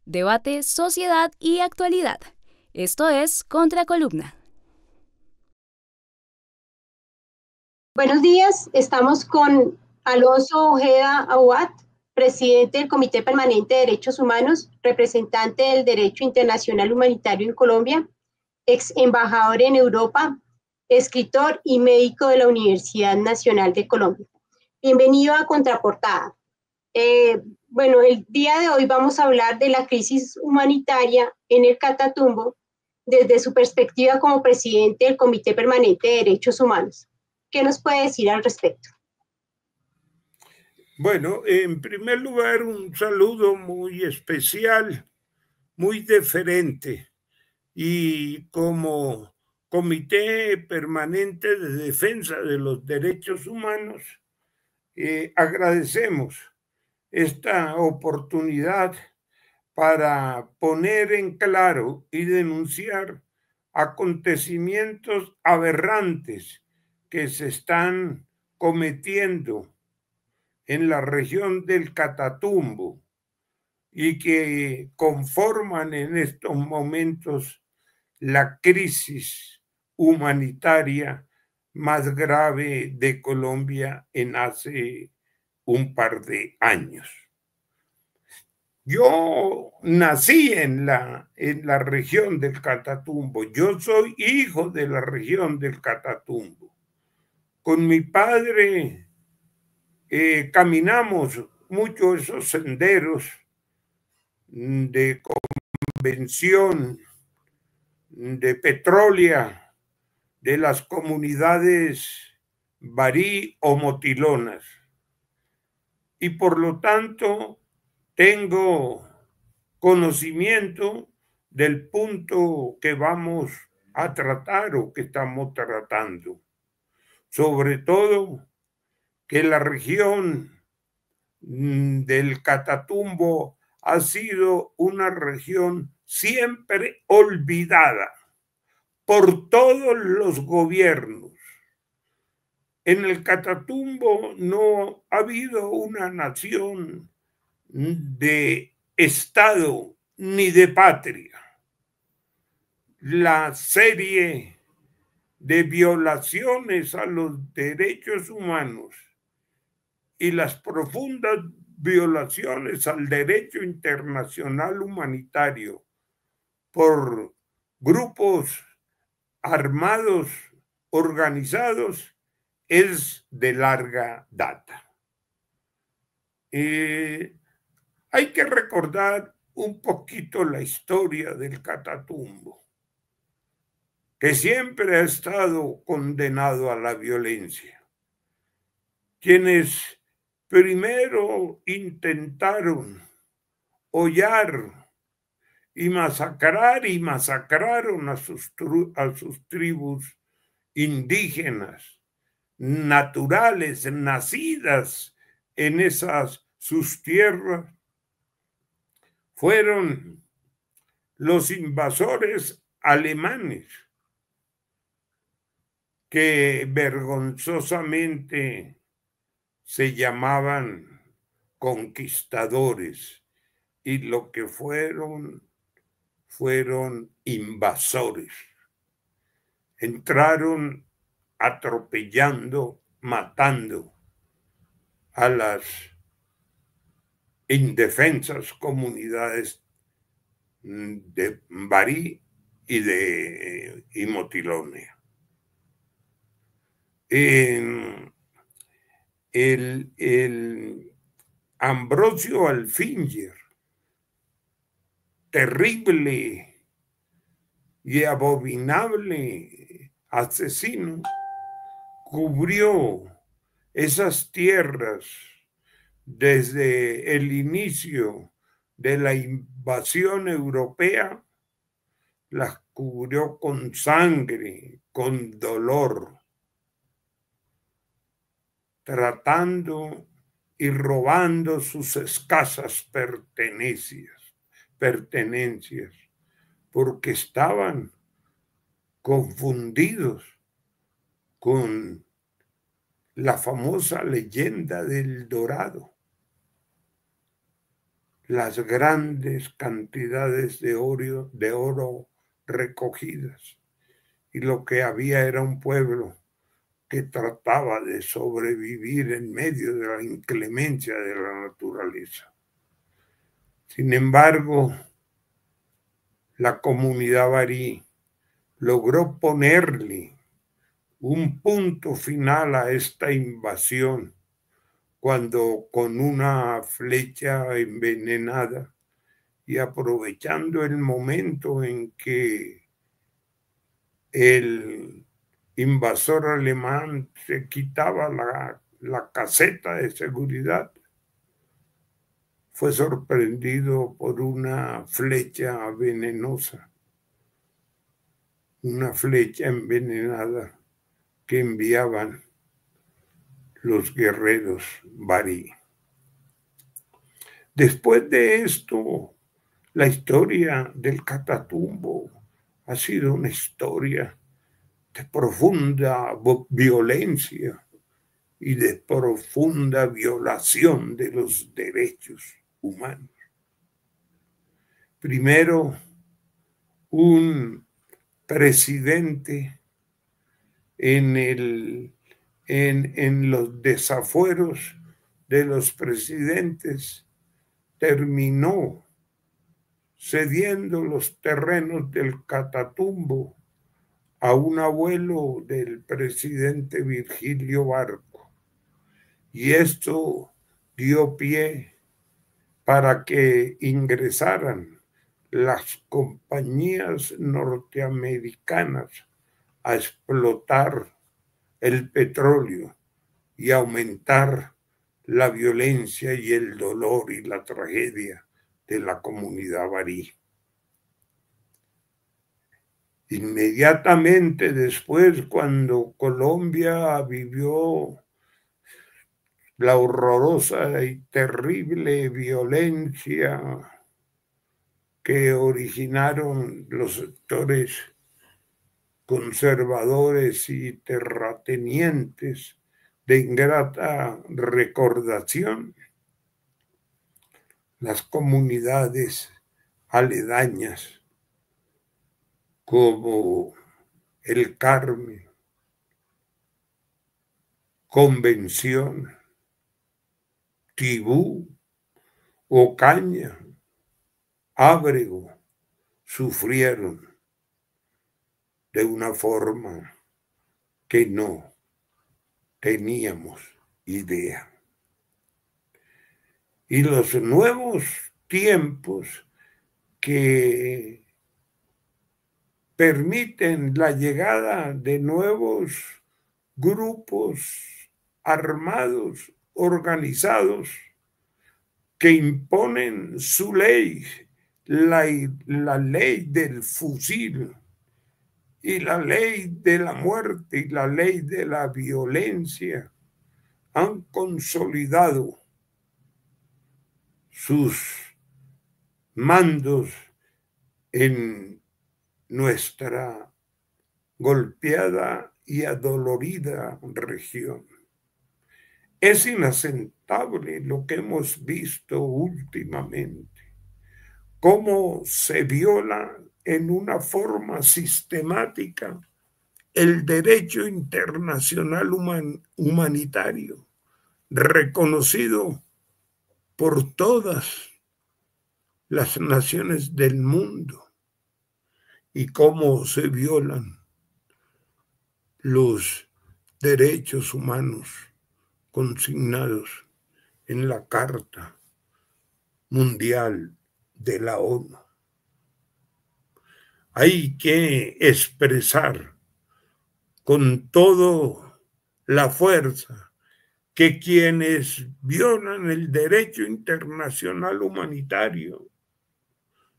Debate, sociedad y actualidad. Esto es Contracolumna. Buenos días, estamos con Alonso Ojeda Aguat, presidente del Comité Permanente de Derechos Humanos, representante del Derecho Internacional Humanitario en Colombia, ex embajador en Europa, escritor y médico de la Universidad Nacional de Colombia. Bienvenido a Contraportada. El día de hoy vamos a hablar de la crisis humanitaria en el Catatumbo desde su perspectiva como presidente del Comité Permanente de Derechos Humanos. ¿Qué nos puede decir al respecto? Bueno, en primer lugar, un saludo muy especial, muy deferente. Y como Comité Permanente de Defensa de los Derechos Humanos, agradecemos esta oportunidad para poner en claro y denunciar acontecimientos aberrantes que se están cometiendo en la región del Catatumbo y que conforman en estos momentos la crisis humanitaria más grave de Colombia en hace un par de años. Yo nací en la región del Catatumbo. Yo soy hijo de la región del Catatumbo. Con mi padre caminamos mucho esos senderos de convención, de Petrolia, de las comunidades Barí o Motilonas. Y por lo tanto tengo conocimiento del punto que vamos a tratar o que estamos tratando. Sobre todo que la región del Catatumbo ha sido una región siempre olvidada por todos los gobiernos. En el Catatumbo no ha habido una nación de Estado ni de patria. La serie de violaciones a los derechos humanos y las profundas violaciones al derecho internacional humanitario por grupos armados organizados es de larga data. Hay que recordar un poquito la historia del Catatumbo, que siempre ha estado condenado a la violencia. Quienes primero intentaron hollar y masacraron a sus tribus indígenas, naturales, nacidas en sus tierras, fueron los invasores alemanes, que vergonzosamente se llamaban conquistadores, y lo que fueron invasores. Entraron atropellando, matando a las indefensas comunidades de Barí y Motilonia. El Ambrosio Alfinger, terrible y abominable asesino, cubrió esas tierras desde el inicio de la invasión europea, las cubrió con sangre, con dolor, tratando y robando sus escasas pertenencias, porque estaban confundidos con la famosa leyenda del Dorado. las grandes cantidades de oro recogidas. Y lo que había era un pueblo que trataba de sobrevivir en medio de la inclemencia de la naturaleza. Sin embargo, la comunidad barí logró ponerle un punto final a esta invasión cuando con una flecha envenenada y aprovechando el momento en que el invasor alemán se quitaba la caseta de seguridad, fue sorprendido por una flecha venenosa, una flecha envenenada que enviaban los guerreros barí. Después de esto, la historia del Catatumbo ha sido una historia de profunda violencia y de profunda violación de los derechos humanos. Primero, un presidente en los desafueros de los presidentes terminó cediendo los terrenos del Catatumbo a un abuelo del presidente Virgilio Barco. Y esto dio pie para que ingresaran las compañías norteamericanas a explotar el petróleo y aumentar la violencia y el dolor y la tragedia de la comunidad barí. Inmediatamente después, cuando Colombia vivió la horrorosa y terrible violencia que originaron los sectores conservadores y terratenientes de ingrata recordación, las comunidades aledañas como El Carmen, Convención, Tibú, Ocaña, Ábrego, sufrieron de una forma que no teníamos idea. Y los nuevos tiempos que permiten la llegada de nuevos grupos armados, organizados, que imponen su ley, la ley del fusil y la ley de la muerte y la ley de la violencia, han consolidado sus mandos en nuestra golpeada y adolorida región. Es inaceptable lo que hemos visto últimamente, cómo se viola en una forma sistemática el derecho internacional humanitario, reconocido por todas las naciones del mundo, y cómo se violan los derechos humanos consignados en la Carta Mundial de la ONU. Hay que expresar con toda la fuerza que quienes violan el derecho internacional humanitario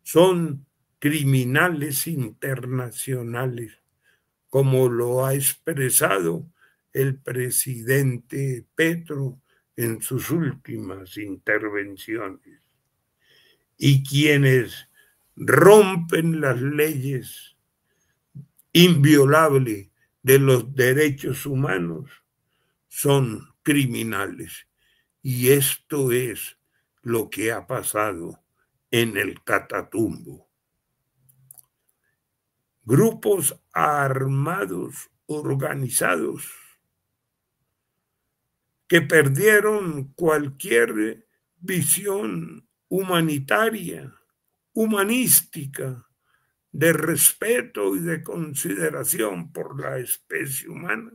son criminales internacionales, como lo ha expresado el presidente Petro en sus últimas intervenciones. Y quienes rompen las leyes inviolables de los derechos humanos son criminales. Y esto es lo que ha pasado en el Catatumbo. Grupos armados organizados que perdieron cualquier visión humanitaria, humanística, de respeto y de consideración por la especie humana,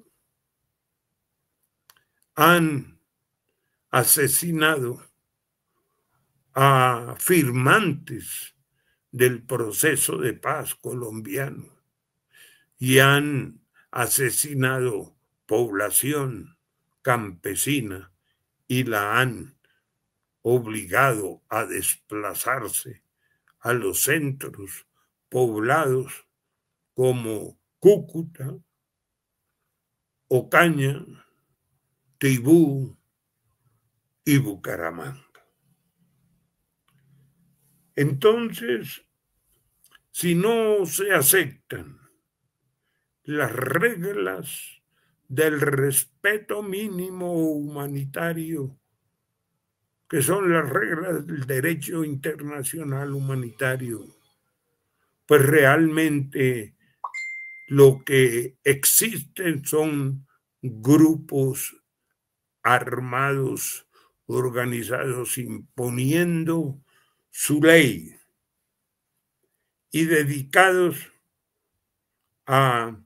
han asesinado a firmantes del proceso de paz colombiano y han asesinado población campesina y la han obligado a desplazarse a los centros poblados como Cúcuta, Ocaña, Tibú y Bucaramanga. Entonces, si no se aceptan las reglas del respeto mínimo humanitario, que son las reglas del derecho internacional humanitario, pues realmente lo que existen son grupos armados, organizados, imponiendo su ley y dedicados a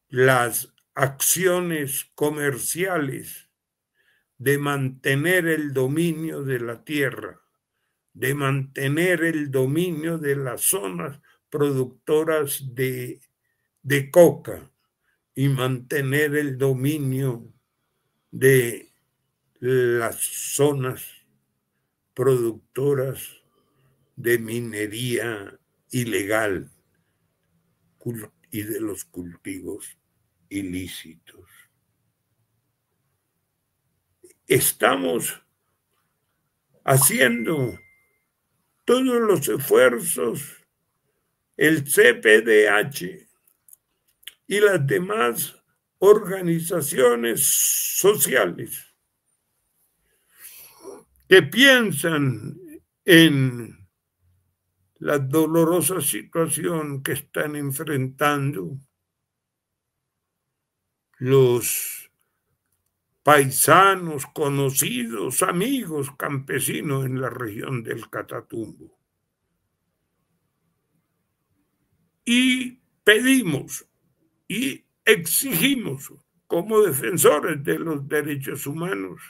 las acciones comerciales de mantener el dominio de la tierra, de mantener el dominio de las zonas productoras de coca y mantener el dominio de las zonas productoras de minería ilegal y de los cultivos ilícitos. Estamos haciendo todos los esfuerzos, el CPDH y las demás organizaciones sociales que piensan en la dolorosa situación que están enfrentando los paisanos, conocidos, amigos campesinos en la región del Catatumbo. Y pedimos y exigimos, como defensores de los derechos humanos,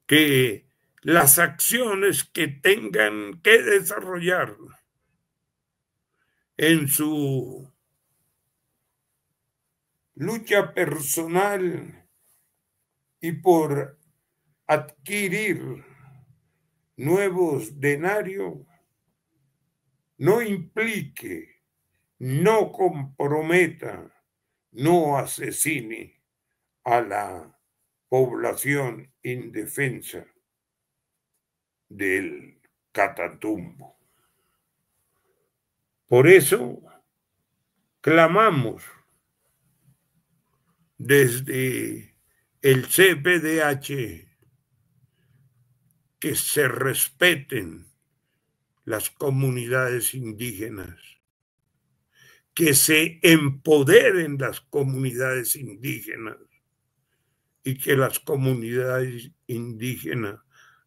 que las acciones que tengan que desarrollar en su lucha personal y por adquirir nuevos denarios no implique, no comprometa, no asesine a la población indefensa del Catatumbo. Por eso clamamos desde el CPDH que se respeten las comunidades indígenas, que se empoderen las comunidades indígenas y que las comunidades indígenas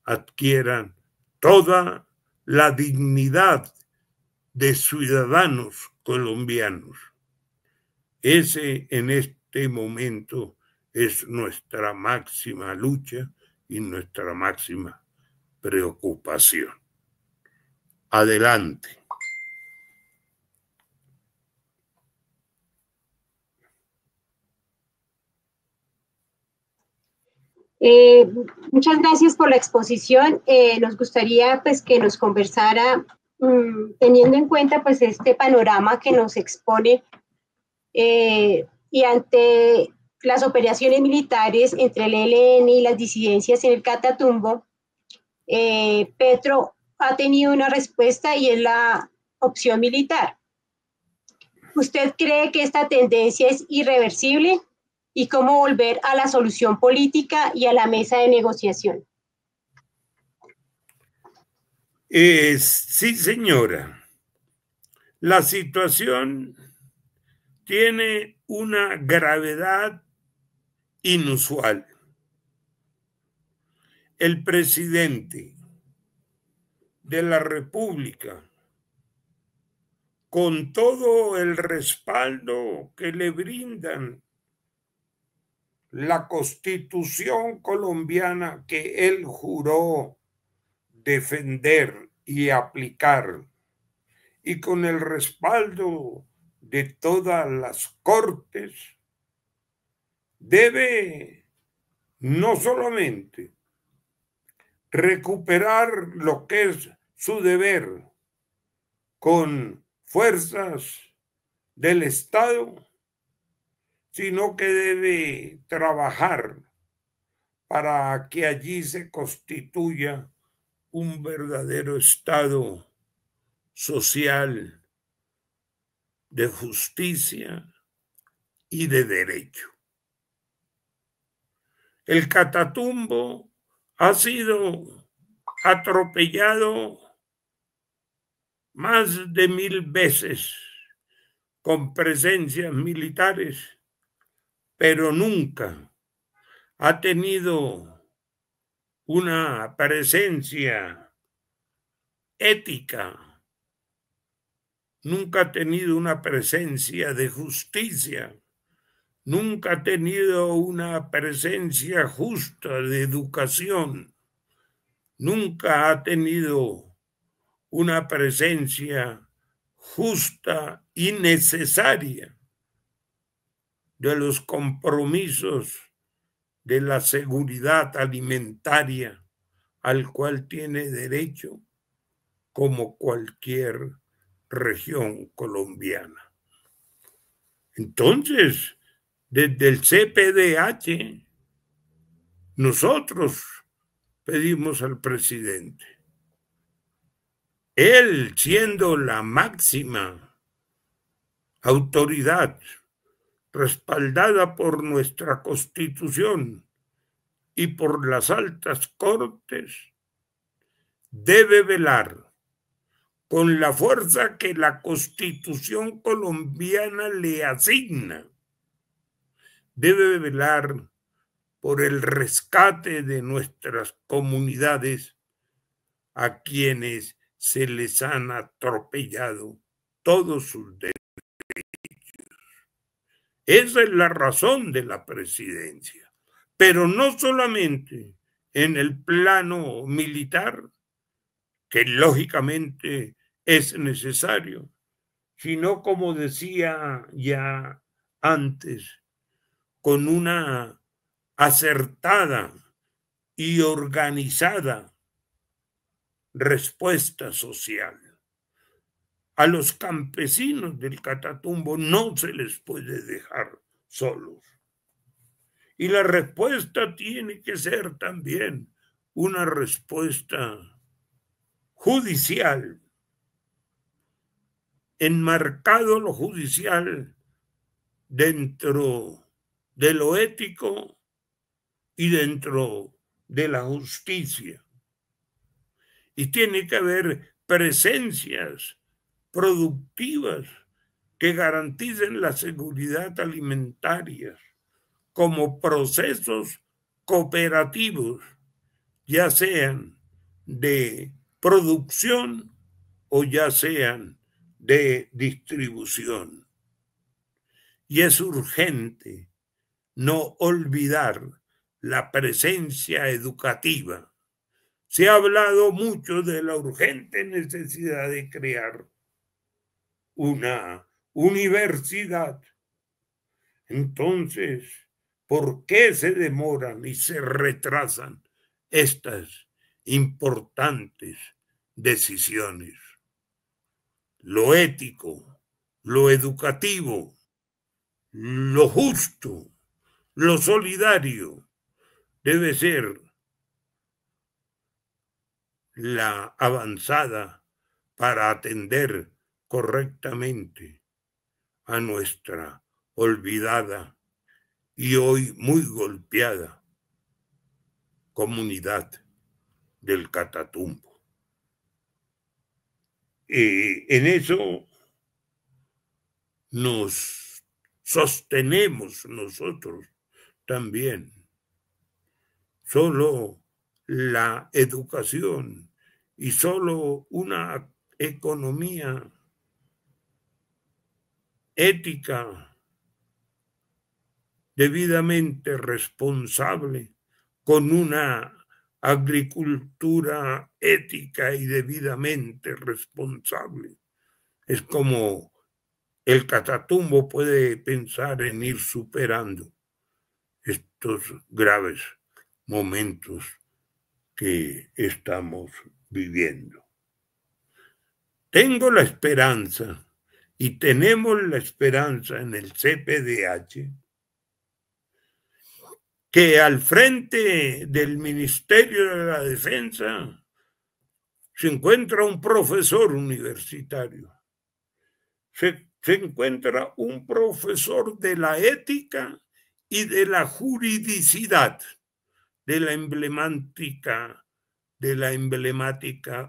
adquieran toda la dignidad de ciudadanos colombianos. Ese en este momento es nuestra máxima lucha y nuestra máxima preocupación. Adelante. Muchas gracias por la exposición. Nos gustaría pues que nos conversara, teniendo en cuenta pues este panorama que nos expone y ante las operaciones militares entre el ELN y las disidencias en el Catatumbo, Petro ha tenido una respuesta y es la opción militar. ¿Usted cree que esta tendencia es irreversible? ¿Y cómo volver a la solución política y a la mesa de negociación? Sí, señora. La situación tiene una gravedad inusual. El presidente de la República, con todo el respaldo que le brindan la Constitución colombiana que él juró defender y aplicar, y con el respaldo de todas las cortes, debe no solamente recuperar lo que es su deber con fuerzas del Estado, sino que debe trabajar para que allí se constituya un verdadero Estado social, de justicia y de derecho. El Catatumbo ha sido atropellado más de 1000 veces con presencias militares, pero nunca ha tenido una presencia ética, nunca ha tenido una presencia de justicia, nunca ha tenido una presencia justa de educación, nunca ha tenido una presencia justa y necesaria de los compromisos de la seguridad alimentaria al cual tiene derecho como cualquier región colombiana. Entonces, desde el CPDH, nosotros pedimos al presidente, él siendo la máxima autoridad respaldada por nuestra Constitución y por las altas cortes, debe velar con la fuerza que la Constitución colombiana le asigna. Debe velar por el rescate de nuestras comunidades a quienes se les han atropellado todos sus derechos. Esa es la razón de la presidencia, pero no solamente en el plano militar, que lógicamente es necesario, sino, como decía ya antes, con una acertada y organizada respuesta social. A los campesinos del Catatumbo no se les puede dejar solos. Y la respuesta tiene que ser también una respuesta judicial, enmarcado lo judicial dentro de lo ético y dentro de la justicia. Y tiene que haber presencias productivas que garanticen la seguridad alimentaria como procesos cooperativos, ya sean de producción o ya sean de distribución. Y es urgente no olvidar la presencia educativa. Se ha hablado mucho de la urgente necesidad de crear una universidad. Entonces, ¿por qué se demoran y se retrasan estas importantes decisiones? Lo ético, lo educativo, lo justo, lo solidario debe ser la avanzada para atender correctamente a nuestra olvidada y hoy muy golpeada comunidad del Catatumbo. en eso nos sostenemos nosotros también. Solo la educación y solo una economía ética, debidamente responsable, con una agricultura ética y debidamente responsable, es como el Catatumbo puede pensar en ir superando estos graves momentos que estamos viviendo. Tengo la esperanza y tenemos la esperanza en el CPDH que al frente del Ministerio de la Defensa se encuentra un profesor universitario, se encuentra un profesor de la ética y de la juridicidad de la emblemática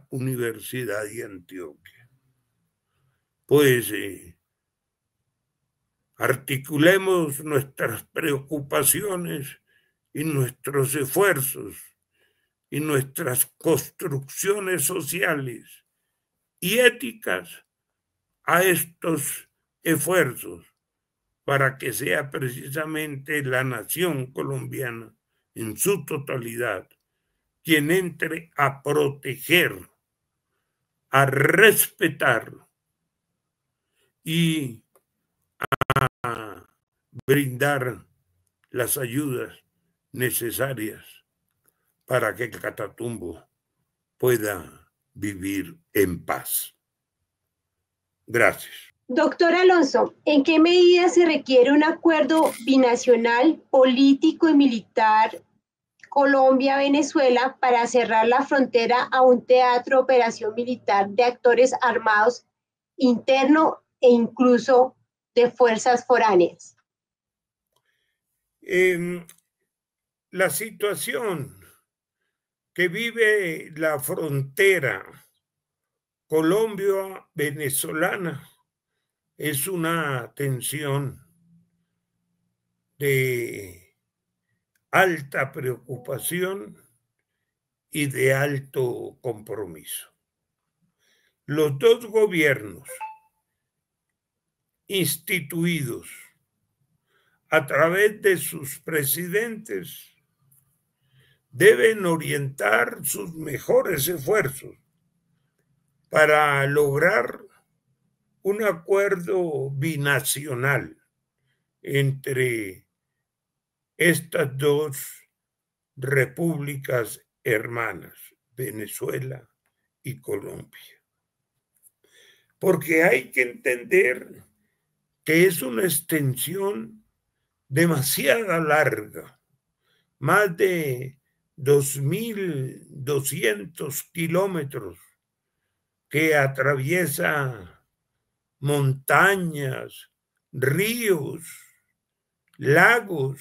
Universidad de Antioquia. Pues articulemos nuestras preocupaciones y nuestros esfuerzos y nuestras construcciones sociales y éticas a estos esfuerzos para que sea precisamente la nación colombiana en su totalidad quien entre a proteger, a respetar y a brindar las ayudas necesarias para que el Catatumbo pueda vivir en paz. Gracias. Doctor Alonso, ¿en qué medida se requiere un acuerdo binacional, político y militar Colombia-Venezuela para cerrar la frontera a un teatro de operación militar de actores armados interno e incluso de fuerzas foráneas? La situación que vive la frontera Colombia-venezolana es una tensión de alta preocupación y de alto compromiso. Los dos gobiernos instituidos a través de sus presidentes deben orientar sus mejores esfuerzos para lograr un acuerdo binacional entre estas dos repúblicas hermanas, Venezuela y Colombia. Porque hay que entender que es una extensión demasiado larga, más de 2.200 kilómetros, que atraviesa montañas, ríos, lagos,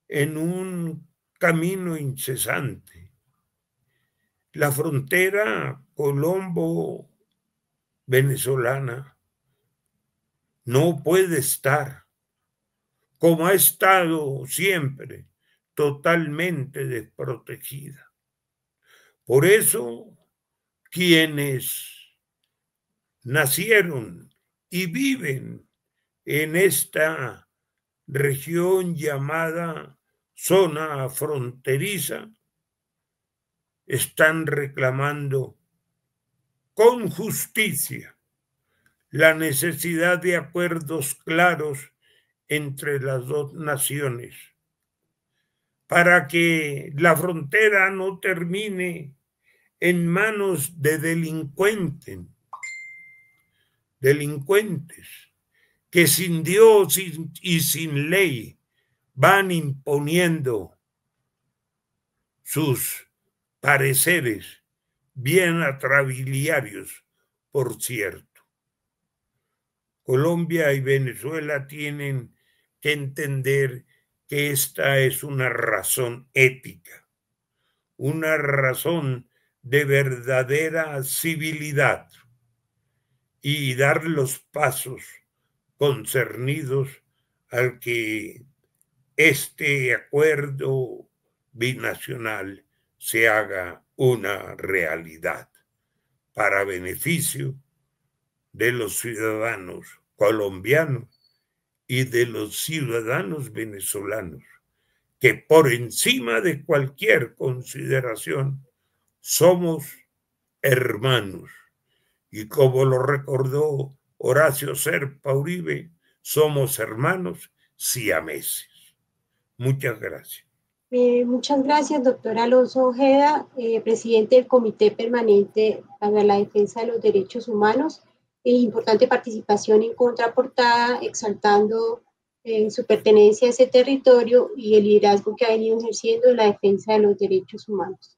en un camino incesante. La frontera colombo-venezolana no puede estar, como ha estado siempre, totalmente desprotegida. Por eso, quienes nacieron y viven en esta región llamada zona fronteriza están reclamando con justicia la necesidad de acuerdos claros entre las dos naciones para que la frontera no termine en manos de delincuentes que sin Dios y sin ley van imponiendo sus pareceres bien atrabiliarios, por cierto. Colombia y Venezuela tienen que entender que esta es una razón ética, una razón de verdadera civilidad y dar los pasos concernidos al que este acuerdo binacional se haga una realidad para beneficio de los ciudadanos colombianos y de los ciudadanos venezolanos, que por encima de cualquier consideración somos hermanos. Y como lo recordó Horacio Serpa Uribe, somos hermanos siameses. Muchas gracias. Muchas gracias, doctor Alonso Ojeda, presidente del Comité Permanente para la Defensa de los Derechos Humanos. Importante participación en Contraportada, exaltando su pertenencia a ese territorio y el liderazgo que ha venido ejerciendo en la defensa de los derechos humanos.